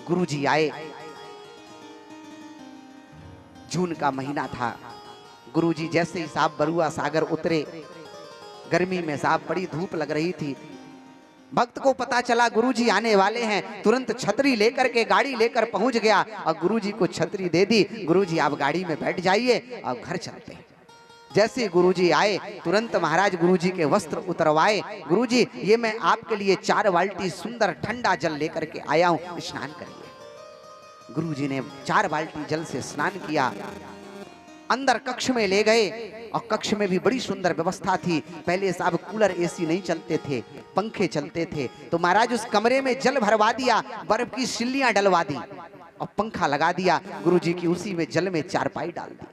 गुरुजी आए। जून का महीना था। गुरुजी जैसे ही साहब बरुआ सागर उतरे, गर्मी में साहब बड़ी धूप लग रही थी। भक्त को पता चला गुरुजी आने वाले हैं, तुरंत छतरी लेकर के गाड़ी लेकर पहुंच गया और गुरुजी को छतरी दे दी। गुरुजी आप गाड़ी में बैठ जाइए, अब घर चलते हैं। जैसे गुरुजी आए, तुरंत महाराज गुरुजी के वस्त्र उतरवाए। गुरुजी, ये मैं आपके लिए 4 बाल्टी सुंदर ठंडा जल लेकर के आया हूं, स्नान करिए। गुरुजी ने 4 बाल्टी जल से स्नान किया, अंदर कक्ष में ले गए और कक्ष में भी बड़ी सुंदर व्यवस्था थी। पहले साहब कूलर एसी नहीं चलते थे, पंखे चलते थे, तो महाराज उस कमरे में जल भरवा दिया, बर्फ की सिल्लियां डलवा दी और पंखा लगा दिया। गुरुजी की उसी में जल में चारपाई डाल दी।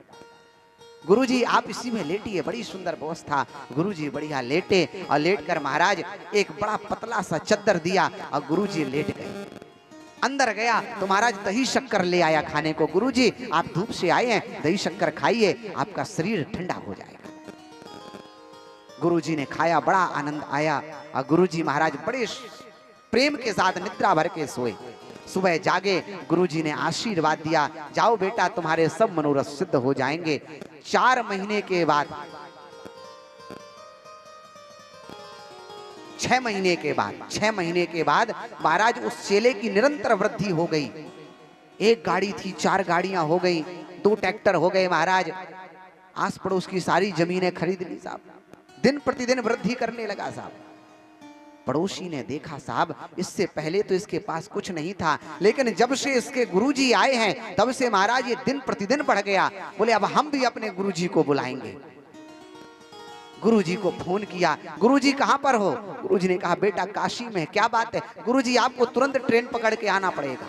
गुरुजी आप इसी में लेटिए, बड़ी सुंदर व्यवस्था। गुरुजी बढ़िया लेटे और लेटकर महाराज एक बड़ा पतला सा चद्दर दिया और गुरुजी लेट गए। अंदर गया तो महाराज दही शक्कर ले आया खाने को। गुरुजी आप धूप से आए हैं, दही शक्कर खाइए, आपका शरीर ठंडा हो जाएगा। गुरुजी ने खाया, बड़ा आनंद आया और गुरुजी महाराज बड़े प्रेम के साथ निद्रा भर के सोए। सुबह जागे, गुरुजी ने आशीर्वाद दिया, जाओ बेटा तुम्हारे सब मनोरथ सिद्ध हो जाएंगे। 4 महीने के बाद, 6 महीने के बाद महाराज उस चेले की निरंतर वृद्धि हो गई। 1 गाड़ी थी, 4 गाड़ियां हो गई, 2 ट्रैक्टर हो गए। महाराज आस पड़ोस की सारी जमीनें खरीद ली साहब, दिन प्रतिदिन वृद्धि करने लगा साहब। पड़ोसी ने देखा साहब, इससे पहले तो इसके पास कुछ नहीं था, लेकिन जब से इसके गुरुजी आए हैं तब से महाराज ये दिन प्रतिदिन बढ़ गया। बोले अब हम भी अपने गुरुजी को बुलाएंगे। गुरुजी को फोन किया, गुरुजी कहां पर हो? गुरुजी ने कहा बेटा काशी में। क्या बात है? गुरुजी आपको तुरंत ट्रेन पकड़ के आना पड़ेगा।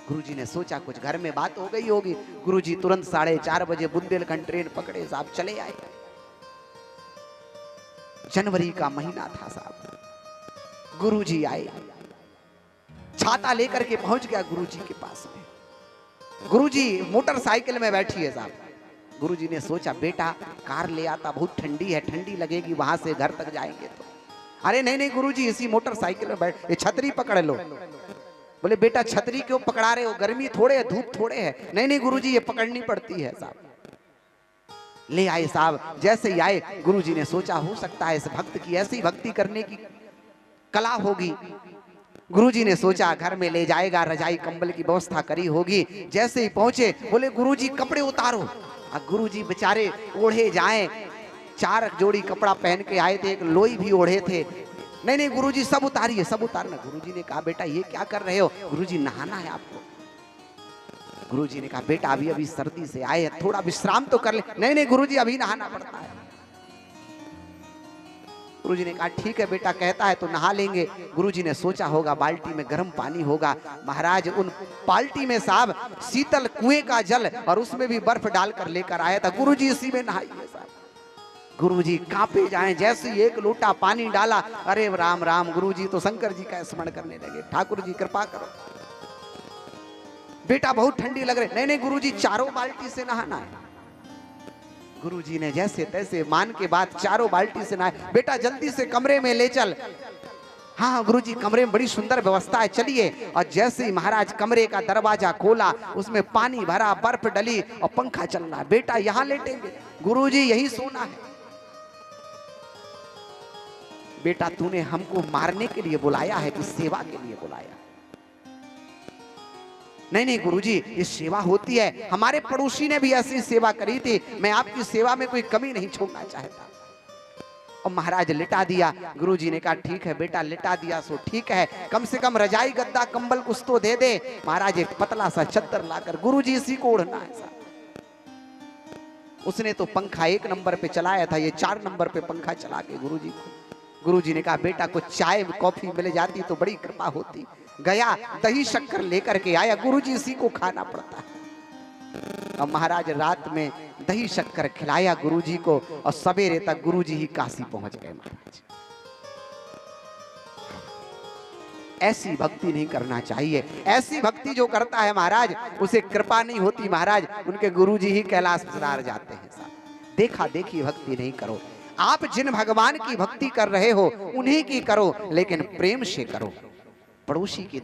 गुरुजी ने सोचा कुछ घर में बात हो गई होगी। गुरुजी तुरंत 4:30 बजे बुंदेलखंड ट्रेन पकड़े साहब, चले आए। जनवरी का महीना था साहब। गुरुजी आए, छाता लेकर के पहुंच गया गुरुजी के पास में। गुरुजी मोटरसाइकिल में बैठी है साहब। गुरुजी ने सोचा बेटा कार ले आता, बहुत ठंडी है, ठंडी लगेगी वहां से घर तक जाएंगे तो। अरे नहीं नहीं गुरुजी, इसी मोटरसाइकिल में बैठ, ये छतरी पकड़ लो। बोले बेटा छतरी क्यों पकड़ा रहे हो, गर्मी थोड़े है, धूप थोड़े है। नहीं नहीं गुरुजी ये पकड़नी पड़ती है साहब। ले आए साहब। जैसे ही आए गुरुजी ने सोचा हो सकता है इस भक्त की ऐसी भक्ति करने की कला होगी। गुरुजी ने सोचा घर में ले जाएगा, रजाई कंबल की व्यवस्था करी होगी। जैसे ही पहुंचे बोले गुरुजी कपड़े उतारो। गुरुजी बेचारे ओढ़े जाएं, 4 जोड़ी कपड़ा पहन के आए थे, एक लोई भी ओढ़े थे। नहीं नहीं गुरुजी सब उतारिए, सब उतारना। गुरुजी ने कहा बेटा ये क्या कर रहे हो? गुरुजी नहाना है आपको। गुरुजी ने कहा बेटा अभी अभी सर्दी से आए हैं, थोड़ा विश्राम तो कर ले। नहीं नहीं गुरुजी अभी नहाना पड़ता है। गुरुजी ने कहा ठीक है बेटा, कहता है तो नहा लेंगे। गुरुजी ने सोचा होगा बाल्टी में गर्म पानी होगा। महाराज उन बाल्टी में साहब शीतल कुएं का जल और उसमें भी बर्फ डालकर लेकर आया था। गुरुजी इसी में नहाइए साहब। गुरुजी कांपे जाए, जैसे ही 1 लोटा पानी डाला, अरे राम राम, गुरुजी तो शंकर जी का स्मरण करने लगे। ठाकुर जी कृपा करो बेटा बहुत ठंडी लग रही। नहीं नहीं गुरुजी 4 बाल्टी से नहाना है। गुरुजी ने जैसे तैसे मान के बाद 4 बाल्टी से नहाए। बेटा जल्दी से कमरे में ले चल। हाँ गुरुजी कमरे में बड़ी सुंदर व्यवस्था है, चलिए। और जैसे ही महाराज कमरे का दरवाजा खोला, उसमें पानी भरा, बर्फ डली और पंखा चल रहा है। बेटा यहाँ लेटेंगे, गुरुजी यही सोना है। बेटा तूने हमको मारने के लिए बुलाया है कि सेवा के लिए बुलाया? नहीं नहीं गुरुजी ये सेवा होती है, हमारे पड़ोसी ने भी ऐसी सेवा करी थी, मैं आपकी सेवा में कोई कमी नहीं छोड़ना चाहता। और महाराज लिटा दिया। गुरुजी ने कहा ठीक है बेटा, लिटा दिया सो ठीक है, कम से कम रजाई गद्दा कंबल कुछ तो दे दे। महाराज एक पतला सा चद्दर लाकर, गुरुजी इसी को ओढ़ना है साहब। उसने तो पंखा 1 नंबर पे चलाया था, ये 4 नंबर पे पंखा चला के गुरुजी को। गुरुजी ने कहा बेटा कुछ चाय कॉफी मिल जाती तो बड़ी कृपा होती। गया दही शक्कर लेकर के आया। गुरुजी इसी को खाना पड़ता है। और महाराज रात में दही शक्कर खिलाया गुरुजी को और सवेरे तक गुरुजी ही काशी पहुंच गए। महाराज ऐसी भक्ति नहीं करना चाहिए। ऐसी भक्ति जो करता है महाराज उसे कृपा नहीं होती। महाराज उनके गुरुजी ही कैलाश पधार जाते हैं साहब। देखा देखी भक्ति नहीं करो। आप जिन भगवान की भक्ति कर रहे हो उन्हीं की करो, लेकिन प्रेम से करो। पड़ोसी की